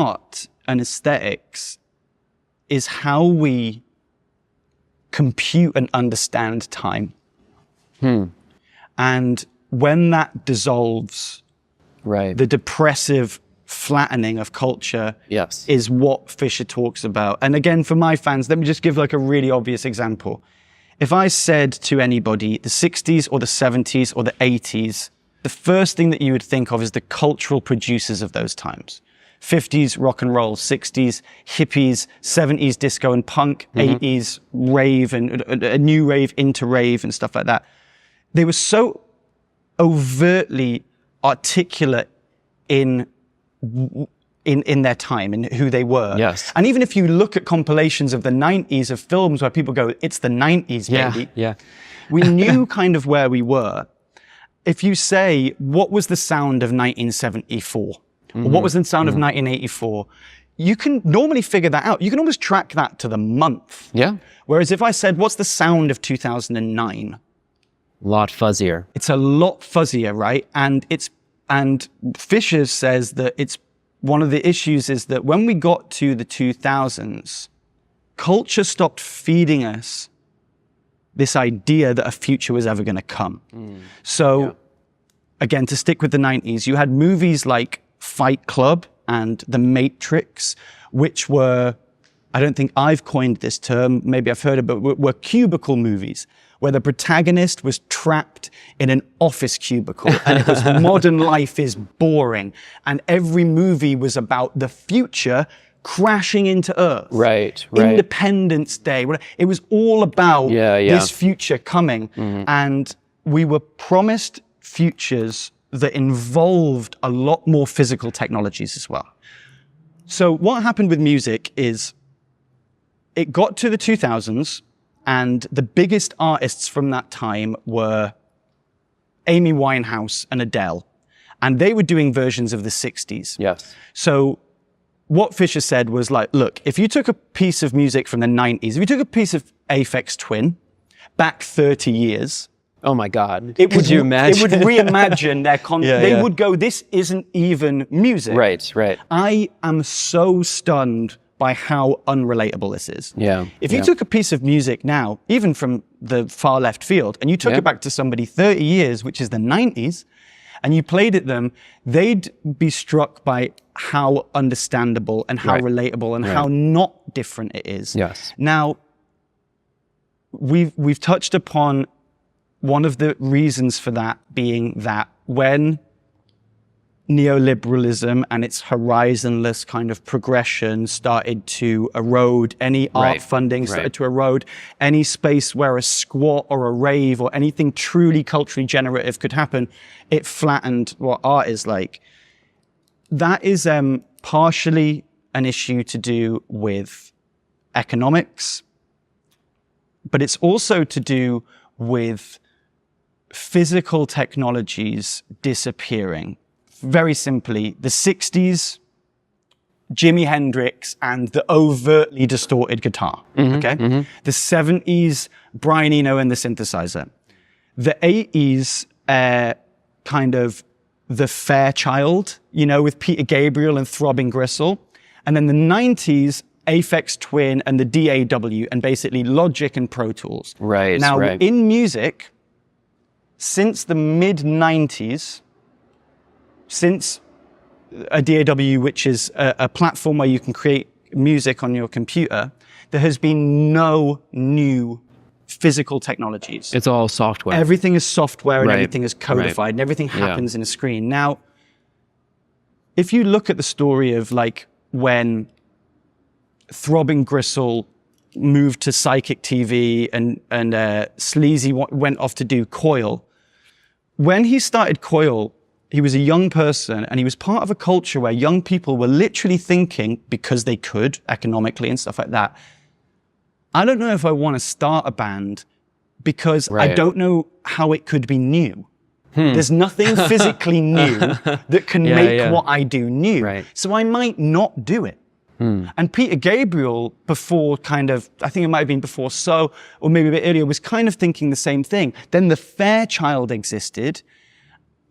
art and aesthetics is how we compute and understand time. And when that dissolves, the depressive flattening of culture is what Fisher talks about. And again, for my fans, let me just give like a really obvious example. If I said to anybody the 60s or the 70s or the 80s, the first thing that you would think of is the cultural producers of those times. 50s rock and roll, 60s hippies, 70s disco and punk, 80s rave and a new rave into rave and stuff like that. They were so overtly articulate in their time and who they were. Yes. And even if you look at compilations of the 90s of films where people go, it's the 90s, baby. Yeah. We knew kind of where we were. If you say, what was the sound of 1974? Or what was the sound of 1984? You can normally figure that out. You can almost track that to the month. Yeah. Whereas if I said, what's the sound of 2009? A lot fuzzier. It's a lot fuzzier, right? And Fisher says that it's one of the issues is that when we got to the 2000s, culture stopped feeding us this idea that a future was ever going to come. So again, to stick with the 90s, you had movies like Fight Club and The Matrix, which were, I don't think I've coined this term, maybe I've heard it, but were cubicle movies, where the protagonist was trapped in an office cubicle and it was modern life is boring. And every movie was about the future crashing into Earth. Right. Independence Day. It was all about this future coming. And we were promised futures that involved a lot more physical technologies as well. So what happened with music is it got to the 2000s and the biggest artists from that time were Amy Winehouse and Adele. And they were doing versions of the 60s. Yes. So what Fisher said was like, look, if you took a piece of music from the 90s, if you took a piece of Aphex Twin back 30 years, oh my God. Could you imagine? It would reimagine their content. They would go, this isn't even music. Right. I am so stunned by how unrelatable this is. If you took a piece of music now, even from the far left field, and you took it back to somebody 30 years, which is the 90s, and you played it them, they'd be struck by how understandable and how relatable and how not different it is. Yes. Now, we've touched upon one of the reasons for that being that when neoliberalism and its horizonless kind of progression started to erode any art funding, started to erode any space where a squat or a rave or anything truly culturally generative could happen, it flattened what art is like. That is partially an issue to do with economics, but it's also to do with physical technologies disappearing. Very simply, the 60s, Jimi Hendrix and the overtly distorted guitar, The 70s, Brian Eno and the synthesizer. The 80s, kind of the Fairchild, with Peter Gabriel and Throbbing Gristle. And then the 90s, Aphex Twin and the DAW and basically Logic and Pro Tools. Now, in music, since the mid-90s, since a DAW, which is a platform where you can create music on your computer, there has been no new physical technologies. It's all software. Everything is software and everything is codified and everything happens in a screen. Now, if you look at the story of like when Throbbing Gristle moved to Psychic TV and Sleazy went off to do Coil, when he started Coil, he was a young person and he was part of a culture where young people were literally thinking, because they could economically and stuff like that, I don't know if I want to start a band because I don't know how it could be new. There's nothing physically new that can make what I do new. So I might not do it. And Peter Gabriel, before kind of, I think it might have been before So, or maybe a bit earlier, was kind of thinking the same thing. Then the Fairchild existed.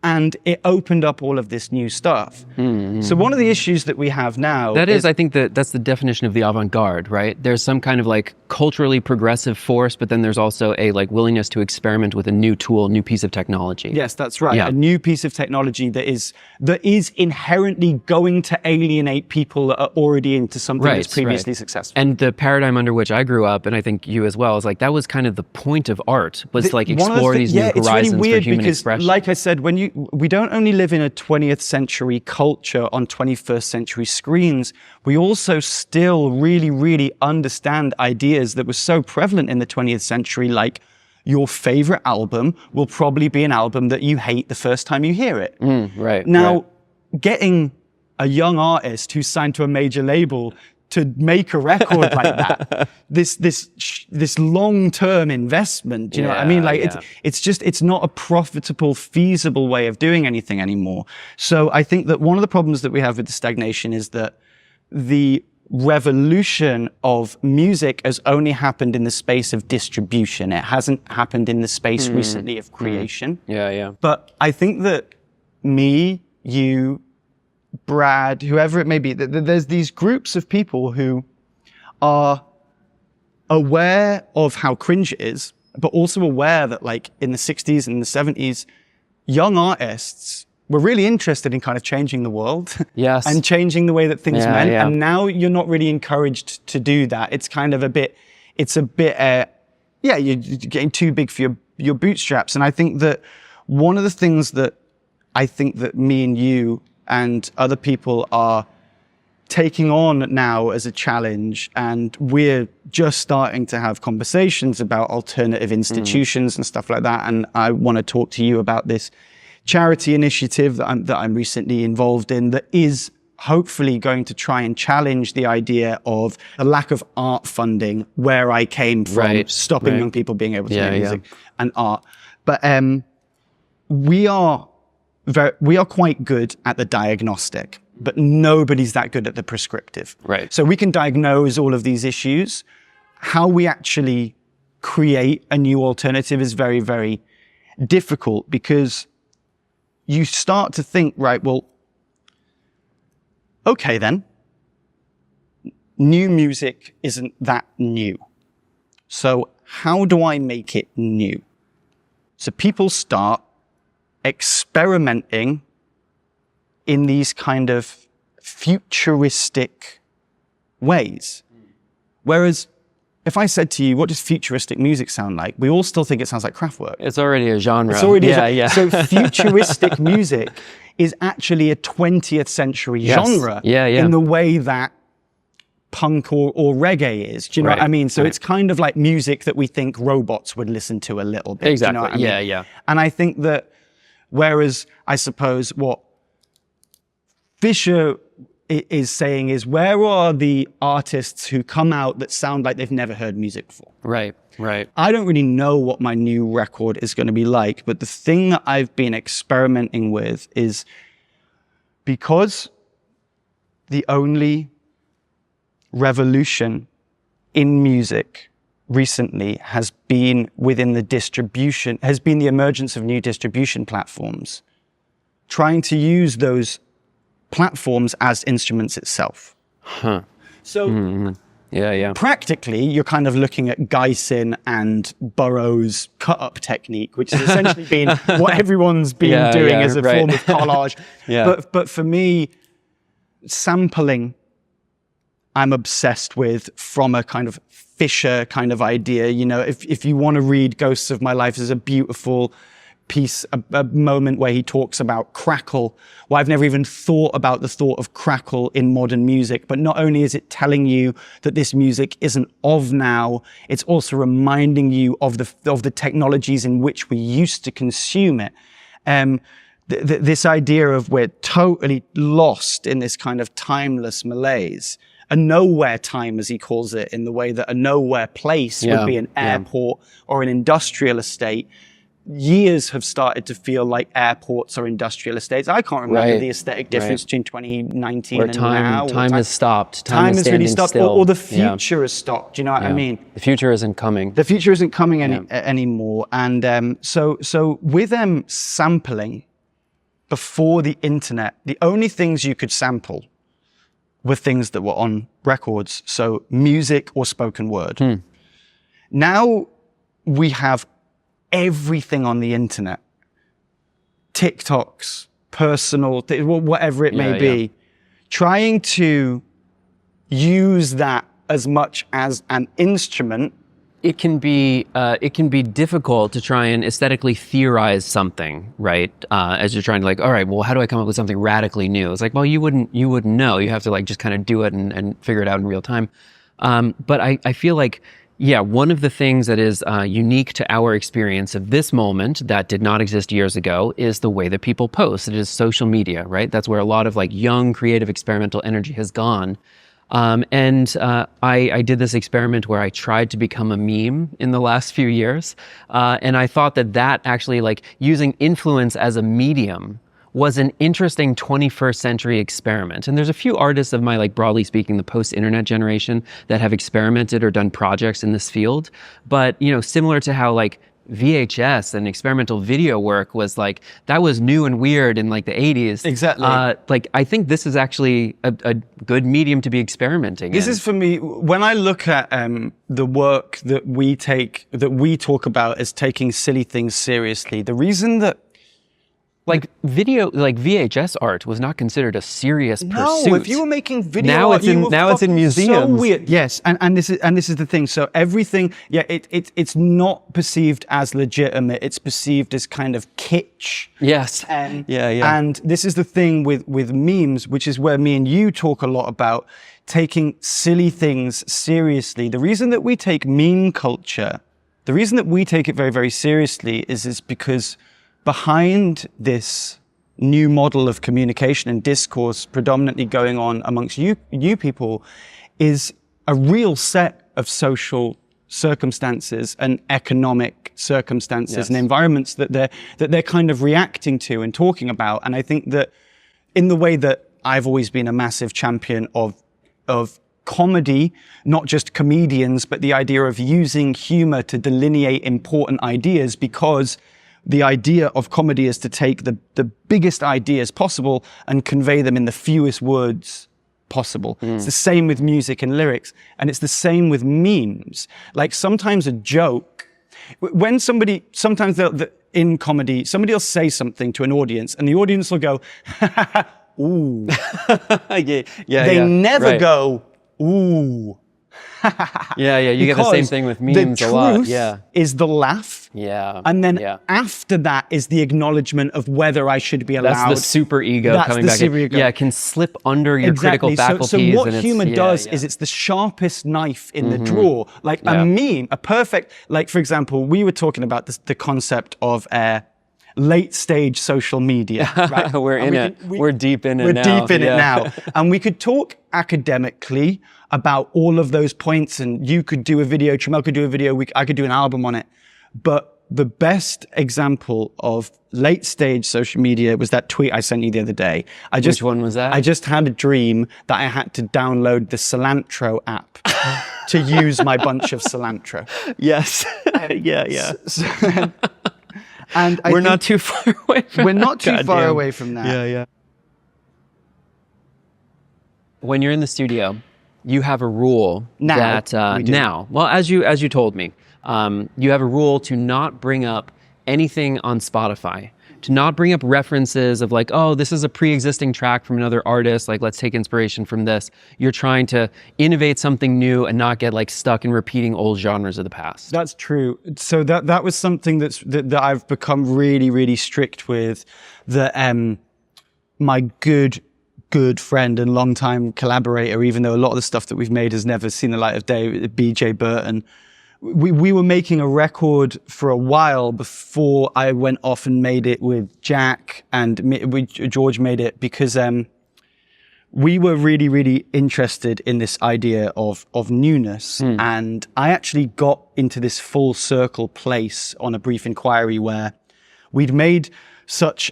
And it opened up all of this new stuff. So one of the issues that we have now I think that's the definition of the avant-garde, right? There's some kind of like culturally progressive force, but then there's also a like willingness to experiment with a new tool, new piece of technology. Yes, that's right. Yeah. A new piece of technology that is inherently going to alienate people that are already into something that's previously successful. And the paradigm under which I grew up, and I think you as well, is like that was kind of the point of art, was like explore these new horizons it's really weird for human because, expression. like I said, we don't only live in a 20th century culture on 21st century screens, we also still really, really understand ideas that were so prevalent in the 20th century, like your favorite album will probably be an album that you hate the first time you hear it. Now, getting a young artist who's signed to a major label to make a record like that, this long-term investment, you know what I mean? Like it's not a profitable, feasible way of doing anything anymore. So I think that one of the problems that we have with the stagnation is that the revolution of music has only happened in the space of distribution. It hasn't happened in the space recently of creation. But I think that me, you, Brad, whoever it may be, there's these groups of people who are aware of how cringe it is, but also aware that like in the 60s and the 70s, young artists were really interested in kind of changing the world and changing the way that things meant. And now you're not really encouraged to do that. It's kind of you're getting too big for your bootstraps. And I think that one of the things that I think that me and you and other people are taking on now as a challenge, and we're just starting to have conversations about alternative institutions and stuff like that. And I want to talk to you about this charity initiative that I'm recently involved in that is hopefully going to try and challenge the idea of the lack of art funding where I came from, stopping young people being able to make music and art. But we are quite good at the diagnostic, but nobody's that good at the prescriptive. So we can diagnose all of these issues. How we actually create a new alternative is very, very difficult, because you start to think, right, well, okay then, new music isn't that new. So how do I make it new? So people start experimenting in these kind of futuristic ways. Whereas if I said to you, what does futuristic music sound like? We all still think it sounds like Kraftwerk. It's already a genre. It's already So futuristic music is actually a 20th century genre in the way that punk or reggae is. Do you know what I mean? So it's kind of like music that we think robots would listen to a little bit. Exactly. Do you know what I mean? And I think that whereas I suppose what Fisher is saying is, where are the artists who come out that sound like they've never heard music before? I don't really know what my new record is going to be like, but the thing that I've been experimenting with is, because the only revolution in music recently has been within the distribution, has been the emergence of new distribution platforms, trying to use those platforms as instruments itself. So practically, you're kind of looking at Geisen and Burroughs cut-up technique, which has essentially been what everyone's been doing as a form of collage. But for me, sampling, I'm obsessed with from a kind of Fisher kind of idea. You know, if you want to read Ghosts of My Life, there's a beautiful piece, a moment where he talks about crackle. Well, I've never even thought about the thought of crackle in modern music, but not only is it telling you that this music isn't of now, it's also reminding you of the technologies in which we used to consume it. This idea of we're totally lost in this kind of timeless malaise, a nowhere time, as he calls it, in the way that a nowhere place would be an airport or an industrial estate. Years have started to feel like airports or industrial estates. I can't remember the aesthetic difference between 2019 and now. Time has stopped. Time has really stopped, or the future has stopped. Do you know what I mean? The future isn't coming. The future isn't coming anymore. And so with sampling, before the internet, the only things you could sample were things that were on records, so music or spoken word. Now we have everything on the internet. TikToks, personal, whatever it may be. Trying to use that as much as an instrument. It can be difficult to try and aesthetically theorize something, right? As you're trying to like, all right, well, how do I come up with something radically new? It's like, well, you wouldn't know. You have to like just kind of do it and figure it out in real time. But I feel like, yeah, one of the things that is unique to our experience of this moment that did not exist years ago is the way that people post. It is social media, right? That's where a lot of like young, creative, experimental energy has gone. I did this experiment where I tried to become a meme in the last few years. And I thought that actually like using influence as a medium was an interesting 21st century experiment. And there's a few artists of my, like broadly speaking, the post-internet generation that have experimented or done projects in this field. But, you know, similar to how like VHS and experimental video work was like, that was new and weird in like the 80s. Exactly. Like, I think this is actually a good medium to be experimenting This in. is for me, when I look at the work that we talk about as taking silly things seriously, the reason that like VHS art was not considered a serious pursuit. No, if you were making video now art, it's in museums. So weird. Yes, and this is the thing. So everything, it's not perceived as legitimate. It's perceived as kind of kitsch. Yes. And this is the thing with memes, which is where me and you talk a lot about taking silly things seriously. The reason that we take meme culture, the reason that we take it very, very seriously is because behind this new model of communication and discourse predominantly going on amongst you people is a real set of social circumstances and economic circumstances and environments that they're kind of reacting to and talking about. And I think that in the way that I've always been a massive champion of comedy, not just comedians, but the idea of using humor to delineate important ideas, because the idea of comedy is to take the biggest ideas possible and convey them in the fewest words possible. It's the same with music and lyrics, and it's the same with memes. Like sometimes a joke, when sometimes in comedy, somebody will say something to an audience and the audience will go, ooh. They never go, ooh. You get the same thing with memes a lot. The truth is the laugh. And then after that is the acknowledgement of whether I should be allowed. That's the super ego coming back. Yeah, it can slip under your critical faculties. So what humor does is it's the sharpest knife in the drawer. Like a meme, a perfect, like for example, we were talking about the concept of late stage social media. Right? We're deep in it now. We're deep in it now. And we could talk academically about all of those points, and you could do a video, Tramel could do a video, I could do an album on it. But the best example of late stage social media was that tweet I sent you the other day. Which one was that? I just had a dream that I had to download the Cilantro app to use my bunch of cilantro. Yes. And we're not too far away from that. We're not too far away from that. When you're in the studio, you have a rule well, as you told me, you have a rule to not bring up anything on Spotify, to not bring up references of like, oh, this is a pre-existing track from another artist, like let's take inspiration from this. You're trying to innovate something new and not get like stuck in repeating old genres of the past. That's true. So that was something that I've become really, really strict with. That my good friend and longtime collaborator, even though a lot of the stuff that we've made has never seen the light of day, BJ Burton. We were making a record for a while before I went off and made it with Jack, and George made it because we were really, really interested in this idea of newness. And I actually got into this full circle place on a brief inquiry where we'd made such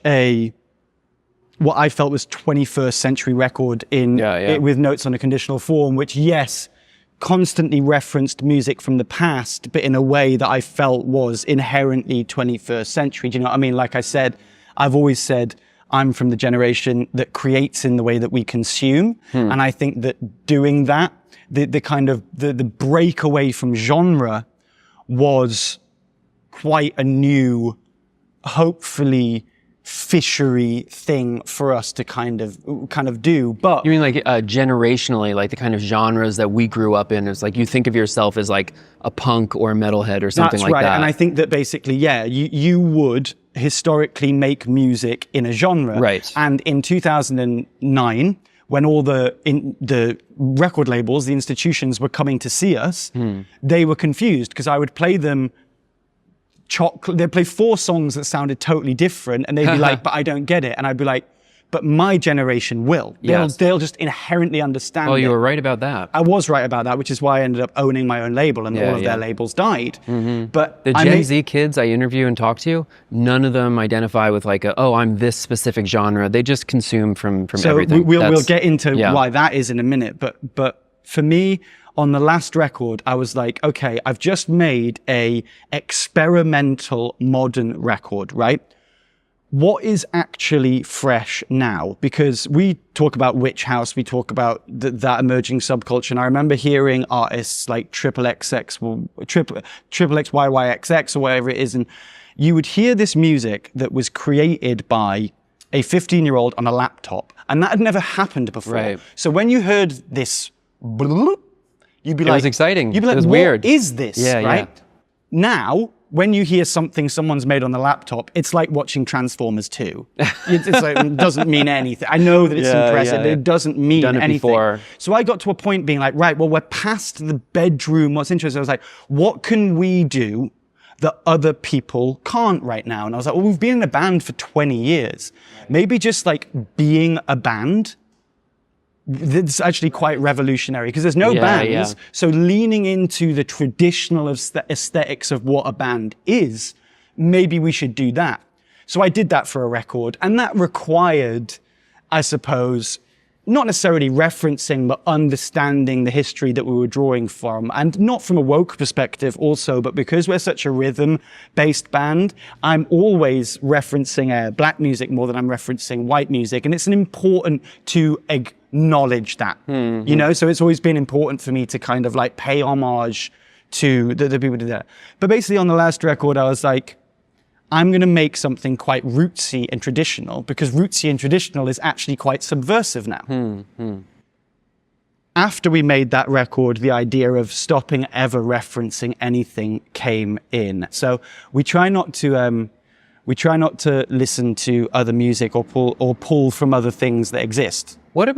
what I felt was 21st century record with notes on a conditional form, which, yes, constantly referenced music from the past, but in a way that I felt was inherently 21st century. Do you know what I mean? Like I said, I've always said I'm from the generation that creates in the way that we consume. And I think that doing that, the kind of the break away from genre was quite a new, hopefully fishery thing for us to kind of do. But you mean like generationally, like the kind of genres that we grew up in? Is like you think of yourself as like a punk or a metalhead or something like that. That's right. And I think that basically, yeah, you would historically make music in a genre. Right. And in 2009, when all the record labels, the institutions were coming to see us, they were confused because I would play them they'd play 4 songs that sounded totally different and they'd be like, but I don't get it. And I'd be like, but my generation will. They'll just inherently understand you were right about that. I was right about that, which is why I ended up owning my own label and all of their labels died. But the Gen Z kids I interview and talk to, none of them identify with like, I'm this specific genre. They just consume from everything. We'll get into why that is in a minute. But for me, on the last record, I was like, okay, I've just made a experimental modern record, right? What is actually fresh now? Because we talk about Witch House, we talk about that emerging subculture. And I remember hearing artists like XXYYXX or whatever it is. And you would hear this music that was created by a 15-year-old on a laptop. And that had never happened before. Right. So when you heard this, you'd be like, it was exciting. You'd be like, it was what weird. is this? Yeah, right? Yeah. Now, when you hear something someone's made on the laptop, it's like watching Transformers 2. It's like, it doesn't mean anything. I know that it's impressive, but it doesn't mean anything. Before. So I got to a point being like, right, well, we're past the bedroom. What's interesting? I was like, what can we do that other people can't right now? And I was like, well, we've been in a band for 20 years. Maybe just like being a band, it's actually quite revolutionary because there's no bands. So leaning into the traditional aesthetics of what a band is, maybe we should do that. So I did that for a record, and that required, I suppose, not necessarily referencing, but understanding the history that we were drawing from, and not from a woke perspective also, but because we're such a rhythm-based band, I'm always referencing black music more than I'm referencing white music, and it's important to acknowledge that, you know? So it's always been important for me to kind of like pay homage to the people who did that. But basically on the last record, I was like, I'm going to make something quite rootsy and traditional, because rootsy and traditional is actually quite subversive now. After we made that record, the idea of stopping ever referencing anything came in. So we try not to listen to other music or pull from other things that exist. What about